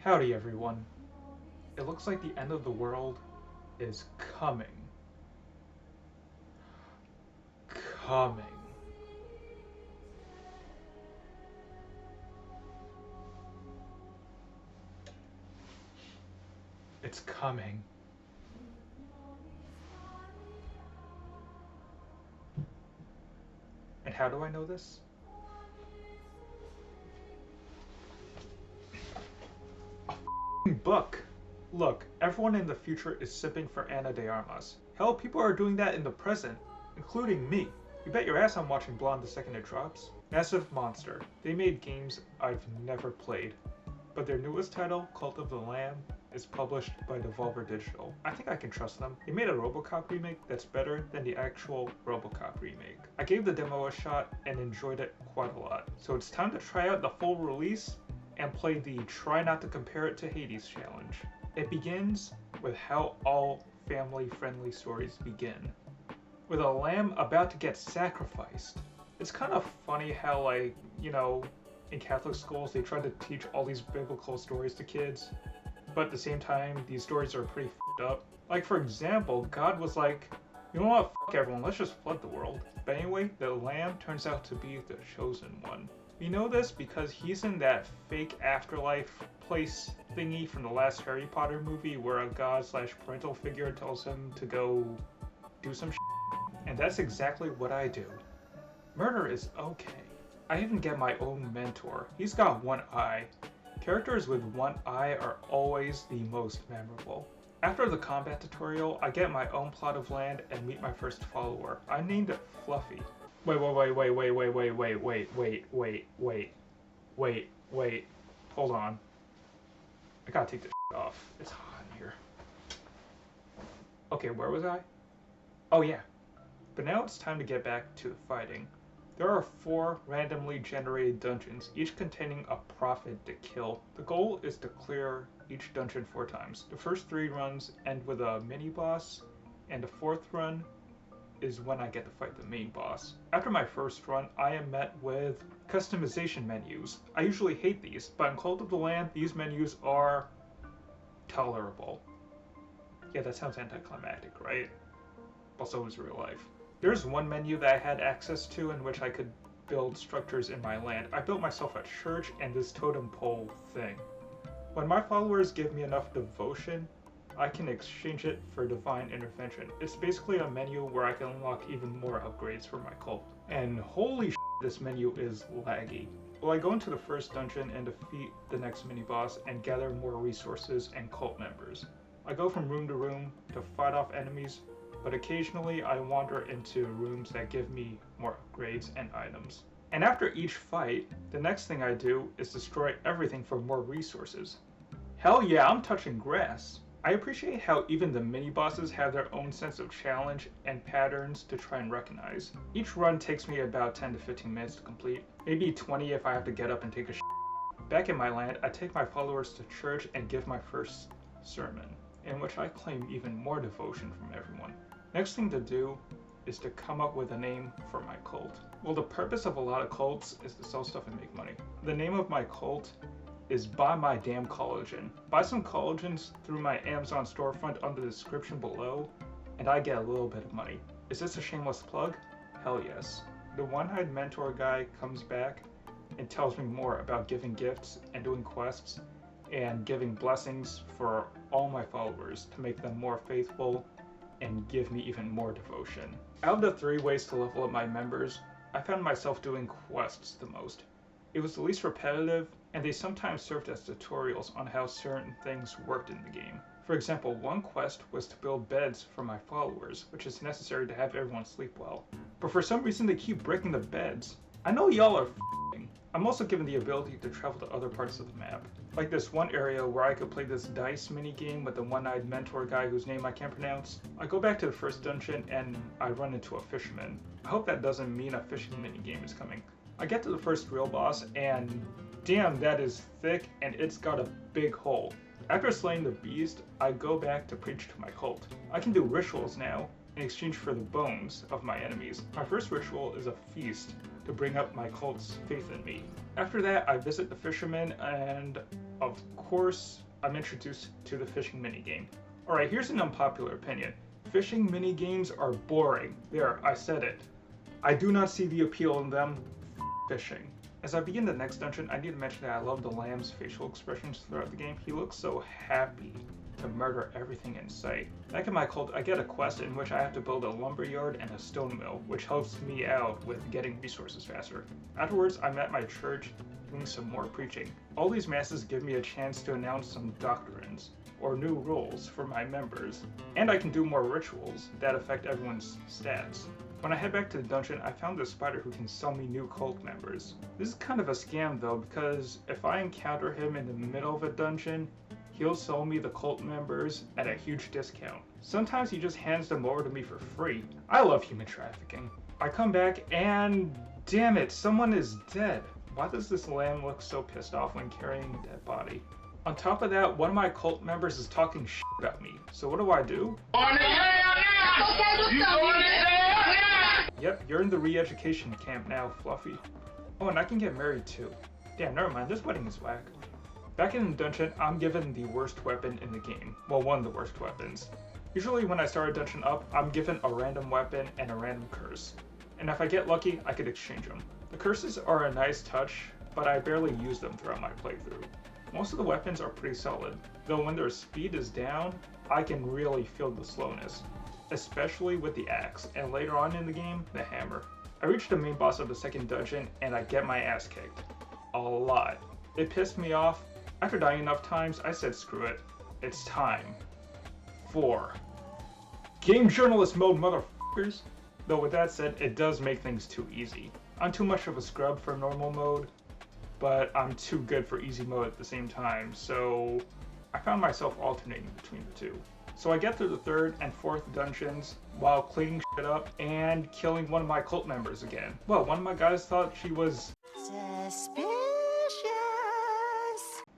Howdy everyone. It looks like the end of the world is coming. Coming. It's coming. And how do I know this? A book! Look, everyone in the future is sipping for Ana de Armas. Hell, people are doing that in the present, including me. You bet your ass I'm watching Blonde the second it drops. Massive Monster. They made games I've never played, but their newest title, Cult of the Lamb, is published by Devolver Digital. I think I can trust them. They made a RoboCop remake that's better than the actual RoboCop remake. I gave the demo a shot and enjoyed it quite a lot. So it's time to try out the full release and play the Try Not to Compare It to Hades challenge. It begins with how all family-friendly stories begin, with a lamb about to get sacrificed. It's kind of funny how, like, in Catholic schools they try to teach all these biblical stories to kids, but at the same time these stories are pretty f***ed up. Like, for example, God was like, you know what, f*** everyone, let's just flood the world. But anyway, the lamb turns out to be the chosen one. We know this because he's in that fake afterlife place thingy from the last Harry Potter movie where a god/parental figure tells him to go do some shit. And that's exactly what I do. Murder is okay. I even get my own mentor. He's got one eye. Characters with one eye are always the most memorable. After the combat tutorial, I get my own plot of land and meet my first follower. I named it Fluffy. Wait, hold on. I gotta take this off. It's hot in here. Okay, where was I? Oh yeah. But now it's time to get back to the fighting. There are 4 randomly generated dungeons, each containing a prophet to kill. The goal is to clear each dungeon 4 times. The first 3 runs end with a mini-boss, and the 4th run is when I get to fight the main boss. After my first run, I am met with customization menus. I usually hate these, but in Cult of the Lamb, these menus are tolerable. Yeah, that sounds anticlimactic, right? But so is real life. There's one menu that I had access to in which I could build structures in my land. I built myself a church and this totem pole thing. When my followers give me enough devotion, I can exchange it for divine intervention. It's basically a menu where I can unlock even more upgrades for my cult. And holy shit, this menu is laggy. Well, I go into the first dungeon and defeat the next mini-boss and gather more resources and cult members. I go from room to room to fight off enemies, but occasionally I wander into rooms that give me more upgrades and items. And after each fight, the next thing I do is destroy everything for more resources. Hell yeah, I'm touching grass. I appreciate how even the mini-bosses have their own sense of challenge and patterns to try and recognize. Each run takes me about 10 to 15 minutes to complete, maybe 20 if I have to get up and take a shit. Back in my land, I take my followers to church and give my first sermon, in which I claim even more devotion from everyone. Next thing to do is to come up with a name for my cult. Well, the purpose of a lot of cults is to sell stuff and make money. The name of my cult is Buy My Damn Collagen. Buy some collagens through my Amazon storefront under the description below, and I get a little bit of money. Is this a shameless plug? Hell yes. The one-eyed mentor guy comes back and tells me more about giving gifts and doing quests and giving blessings for all my followers to make them more faithful and give me even more devotion. Out of the 3 ways to level up my members, I found myself doing quests the most. It was the least repetitive, and they sometimes served as tutorials on how certain things worked in the game. For example, one quest was to build beds for my followers, which is necessary to have everyone sleep well. But for some reason they keep breaking the beds. I know y'all are f***ing. I'm also given the ability to travel to other parts of the map. Like this one area where I could play this dice minigame with the one-eyed mentor guy whose name I can't pronounce. I go back to the first dungeon and I run into a fisherman. I hope that doesn't mean a fishing minigame is coming. I get to the first real boss and damn, that is thick and it's got a big hole. After slaying the beast, I go back to preach to my cult. I can do rituals now in exchange for the bones of my enemies. My first ritual is a feast to bring up my cult's faith in me. After that, I visit the fisherman and of course, I'm introduced to the fishing minigame. Alright, here's an unpopular opinion. Fishing minigames are boring. There, I said it. I do not see the appeal in them. Fishing. As I begin the next dungeon, I need to mention that I love the lamb's facial expressions throughout the game. He looks so happy to murder everything in sight. Back in my cult, I get a quest in which I have to build a lumber yard and a stone mill, which helps me out with getting resources faster. Afterwards, I'm at my church doing some more preaching. All these masses give me a chance to announce some doctrines, or new rules for my members, and I can do more rituals that affect everyone's stats. When I head back to the dungeon, I found this spider who can sell me new cult members. This is kind of a scam though, because if I encounter him in the middle of a dungeon, he'll sell me the cult members at a huge discount. Sometimes he just hands them over to me for free. I love human trafficking. I come back and damn it, someone is dead. Why does this lamb look so pissed off when carrying a dead body? On top of that, one of my cult members is talking shit about me. So what do? Yep, you're in the re-education camp now, Fluffy. Oh, and I can get married too. Damn, never mind, this wedding is whack. Back in the dungeon, I'm given the worst weapon in the game. Well, one of the worst weapons. Usually when I start a dungeon up, I'm given a random weapon and a random curse. And if I get lucky, I could exchange them. The curses are a nice touch, but I barely use them throughout my playthrough. Most of the weapons are pretty solid, though when their speed is down, I can really feel the slowness. Especially with the axe, and later on in the game, the hammer. I reach the main boss of the second dungeon, and I get my ass kicked. A lot. It pissed me off. After dying enough times, I said screw it. It's time for game journalist mode, motherfuckers! Though with that said, it does make things too easy. I'm too much of a scrub for normal mode, but I'm too good for easy mode at the same time, so I found myself alternating between the two. So I get through the third and fourth dungeons while cleaning shit up and killing one of my cult members again. Well, one of my guys thought she was suspicious.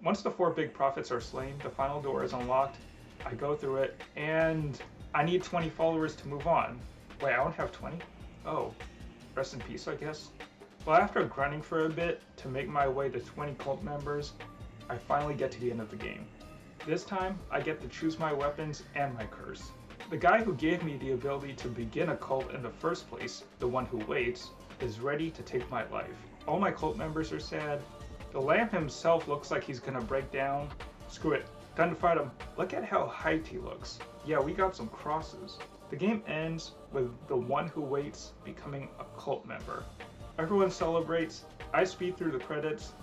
Once the 4 big prophets are slain, the final door is unlocked. I go through it and I need 20 followers to move on. Wait, I don't have 20? Oh, rest in peace, I guess. Well, after grinding for a bit to make my way to 20 cult members, I finally get to the end of the game. This time, I get to choose my weapons and my curse. The guy who gave me the ability to begin a cult in the first place, the one who waits, is ready to take my life. All my cult members are sad. The lamb himself looks like he's gonna break down. Screw it, time to fight him. Look at how hyped he looks. Yeah, we got some crosses. The game ends with the one who waits becoming a cult member. Everyone celebrates, I speed through the credits,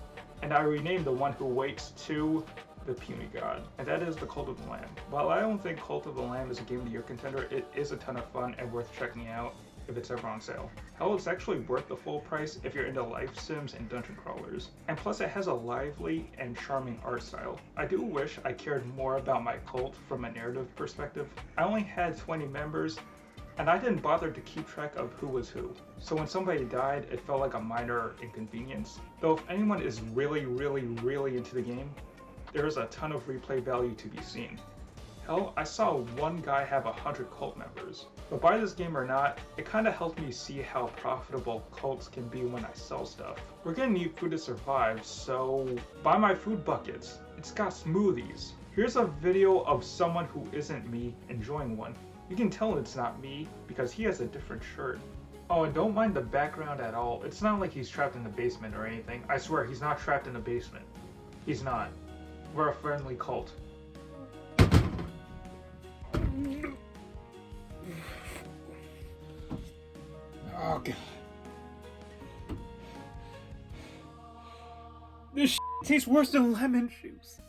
and I rename the one who waits to the Puny God, and that is the Cult of the Lamb. While I don't think Cult of the Lamb is a Game of the Year contender, it is a ton of fun and worth checking out if it's ever on sale. Hell, it's actually worth the full price if you're into life sims and dungeon crawlers. And plus it has a lively and charming art style. I do wish I cared more about my cult from a narrative perspective. I only had 20 members, and I didn't bother to keep track of who was who. So when somebody died, it felt like a minor inconvenience. Though if anyone is really into the game, there is a ton of replay value to be seen. Hell, I saw one guy have 100 cult members. But buy this game or not, it kinda helped me see how profitable cults can be when I sell stuff. We're gonna need food to survive, so buy my food buckets. It's got smoothies. Here's a video of someone who isn't me enjoying one. You can tell it's not me because he has a different shirt. Oh, and don't mind the background at all. It's not like he's trapped in the basement or anything. I swear, he's not trapped in the basement. He's not. We're a friendly cult. Oh god. This tastes worse than lemon juice.